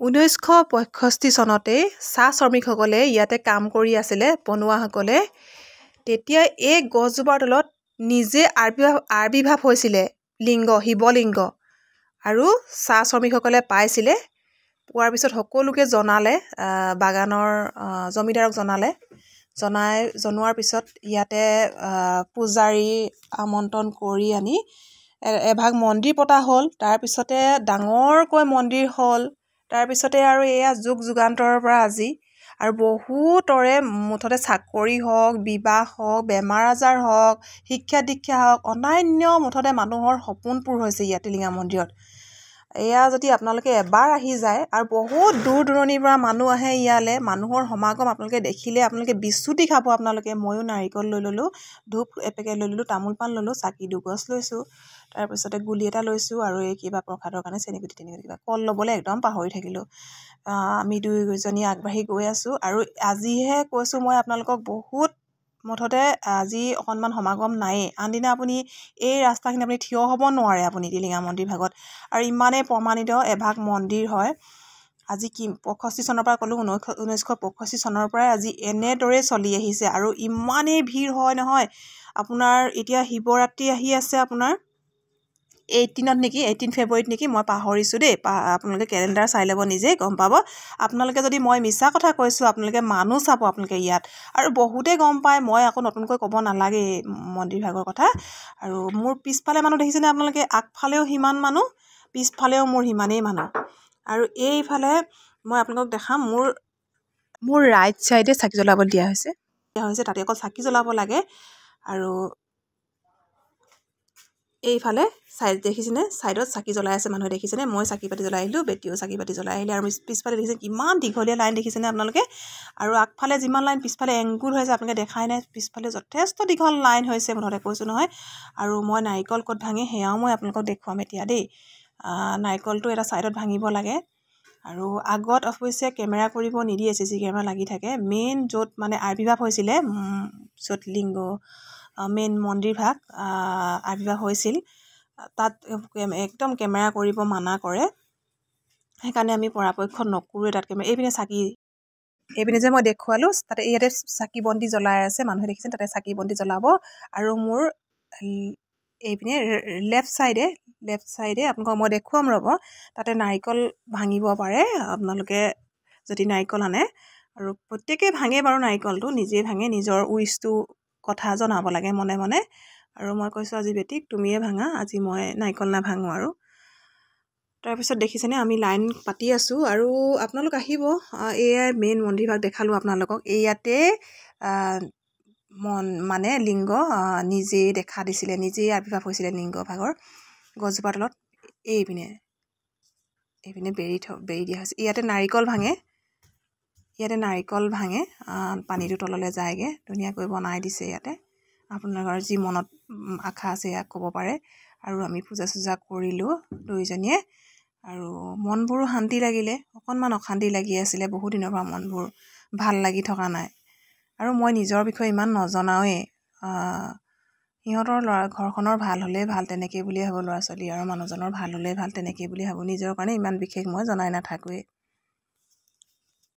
1965 চনতে চাহ শ্ৰমিকসকলে ইয়াতে কাম কৰি আছিলে বনুৱাসকলে। তেতিয়া এই গছজোপাৰ তলত নিজে আবিৰ্ভাৱ হৈছিলে শিৱলিংগ। আৰু চাহ শ্ৰমিকসকলে পাইছিলে। পোৱাৰ পিছত সকলোকে জনালে, বাগানৰ জমিদাৰক জনোৱাৰ পিছত ইয়াতে পূজাৰী আমন্ত্ৰণ কৰি আনি এভাগ মন্দিৰ পতা হ'ল। তাৰপিছতে ডাঙৰকৈ মন্দিৰ হ'ল। তাৰপিছতে আৰু এয়া যুগ যুগান্তৰৰ পৰা আজি আৰু বহুতৰে মুঠতে চাকৰি হওক, বিবাহ হওক, বেমাৰ আজাৰ হওক, শিক্ষা দীক্ষা হওক, অন্যান্য মুঠতে মানুহৰ সপোন পূৰ হৈছে ইয়াত টিলিঙা মন্দিৰত। এয়া যদি আপোনালোকে এবাৰ আহি যায়, আৰু বহুত দূৰ দূৰণিৰ পৰা মানুহ আহে ইয়ালৈ, মানুহৰ সমাগম আপোনালোকে দেখিলে আপোনালোকে বিচুতি খাব। ময়ো নাৰিকল লৈ ল'লোঁ, ধূপ এপেকেট লৈ ল'লোঁ, তামোল পাণ ল'লোঁ, চাকি দুগছ লৈছোঁ, তাৰপিছতে গুলি এটা লৈছোঁ, আৰু এই কিবা প্ৰসাদৰ কাৰণে চেনিগুটি কিবা কল ল'বলৈ একদম পাহৰি থাকিলোঁ। আমি দুয়োজনী আগবাঢ়ি গৈ আছোঁ, আৰু আজিহে কৈছোঁ মই আপোনালোকক, বহুত মুঠতে আজি অকণমান সমাগম নায়েই। আনদিনা আপুনি এই ৰাস্তাখিনি আপুনি থিয় হ'ব নোৱাৰে আপুনি টিলিঙা মন্দিৰ ভাগত। আৰু ইমানেই প্ৰমাণিত এভাগ মন্দিৰ হয়। আজি 65 চনৰ পৰা ক'লোঁ, 1965 চনৰ পৰাই আজি এনেদৰে চলি আহিছে। আৰু ইমানেই ভিৰ হয় নহয়, আপোনাৰ এতিয়া শিৱৰাত্ৰি আহি আছে, আপোনাৰ 18ত নেকি, 18 ফেব্ৰুৱাৰীত নেকি, মই পাহৰিছোঁ দেই। আপোনালোকে কেলেণ্ডাৰ চাই ল'ব, নিজেই গম পাব। আপোনালোকে যদি মই মিছা কথা কৈছোঁ, আপোনালোকে মানুহ চাব আপোনালোকে ইয়াত। আৰু বহুতেই গম পায়, মই আকৌ নতুনকৈ ক'ব নালাগে এই মন্দিৰ ভাগৰ কথা। আৰু মোৰ পিছফালে মানুহ দেখিছেনে আপোনালোকে? আগফালেও সিমান মানুহ, পিছফালেও মোৰ সিমানেই মানুহ। আৰু এইফালে মই আপোনালোকক দেখাম, মোৰ ৰাইট ছাইডে চাকি জ্বলাবলৈ দিয়া হৈছে। তাতে অকল চাকি জ্বলাব লাগে। আৰু এইফালে দেখিছেনে, ছাইডত চাকি জ্বলাই আছে মানুহে, দেখিছেনে? মই চাকি পাতি জ্বলাই আহিলোঁ, বেটিও চাকি পাতি জ্বলাই আহিলে। আৰু পিছফালে দেখিছেনে কিমান দীঘলীয়া লাইন, দেখিছেনে আপোনালোকে? আৰু আগফালে যিমান লাইন, পিছফালে এংগুল হৈছে, আপোনালোকে দেখাই নাই। পিছফালে যথেষ্ট দীঘল লাইন হৈছে, মুঠতে কৈছোঁ নহয়। আৰু মই নাৰিকল ক'ত ভাঙে সেয়াও মই আপোনালোকক দেখুৱাম এতিয়া দেই। নাৰিকলটো এটা ছাইডত ভাঙিব লাগে। আৰু আগত অৱশ্যে কেমেৰা কৰিব নিদিয়ে, CC কেমেৰা লাগি থাকে। মেইন য'ত মানে আবিৰ্ভাৱ হৈছিলে, য'ত মেইন মন্দিৰ ভাগ আবিৰ্ভাৱ হৈছিল, তাত একদম কেমেৰা কৰিব মানা কৰে। সেইকাৰণে আমি পৰাপক্ষত নকৰোঁৱে তাত কেমেৰা। এইপিনে যে মই দেখুৱালোঁ, তাতে ইয়াতে চাকি বন্তি জ্বলাই আছে মানুহে, দেখিছে? তাতে চাকি বন্তি জ্বলাব। আৰু মোৰ এইপিনে লেফ্ট ছাইডে আপোনালোকক মই দেখুৱাম, ৰ'ব। তাতে নাৰিকল ভাঙিব পাৰে আপোনালোকে যদি নাৰিকল আনে। আৰু প্ৰত্যেকেই ভাঙে বাৰু নাৰিকলটো, নিজেই ভাঙে, নিজৰ উইচটো কথা জনাব লাগে মনে মনে। আৰু মই কৈছোঁ আজি বেটিক তুমিয়ে ভাঙা, আজি মই নাৰিকল নাভাঙোঁ। আৰু তাৰপিছত দেখিছেনে আমি লাইন পাতি আছোঁ। আৰু আপোনালোক আহিব, এয়াই মেইন মন্দিৰ ভাগ দেখালোঁ আপোনালোকক। এইয়াতে মানে লিংগ নিজেই দেখা দিছিলে, নিজেই আবিৰ্ভাৱ হৈছিলে লিংগ ভাগৰ গছজোপাৰ তলত। এইপিনে বেৰি দিয়া হৈছে। ইয়াতে নাৰিকল ভাঙে, পানীটো তললৈ যায়গৈ, ধুনীয়াকৈ বনাই দিছে ইয়াতে। আপোনালোকৰ যি মনত আশা আছে ইয়াক ক'ব পাৰে। আৰু আমি পূজা চূজা কৰিলোঁ দুয়োজনীয়ে। আৰু মনবোৰো শান্তি লাগিলে, অকণমান অশান্তি লাগি আছিলে বহুত দিনৰ পৰা, মনবোৰ ভাল লাগি থকা নাই। আৰু মই নিজৰ বিষয়ে ইমান নজনাওৱেই। সিহঁতৰ ঘৰখনৰ ভাল হ'লেই ভাল, তেনেকৈ বুলিয়ে ভাবোঁ। ল'ৰা ছোৱালী আৰু মানুহজনৰ ভাল হ'লেই ভাল, তেনেকৈ বুলি ভাবোঁ। নিজৰ কাৰণে ইমান বিশেষ মই জনাই নাথাকোৱেই।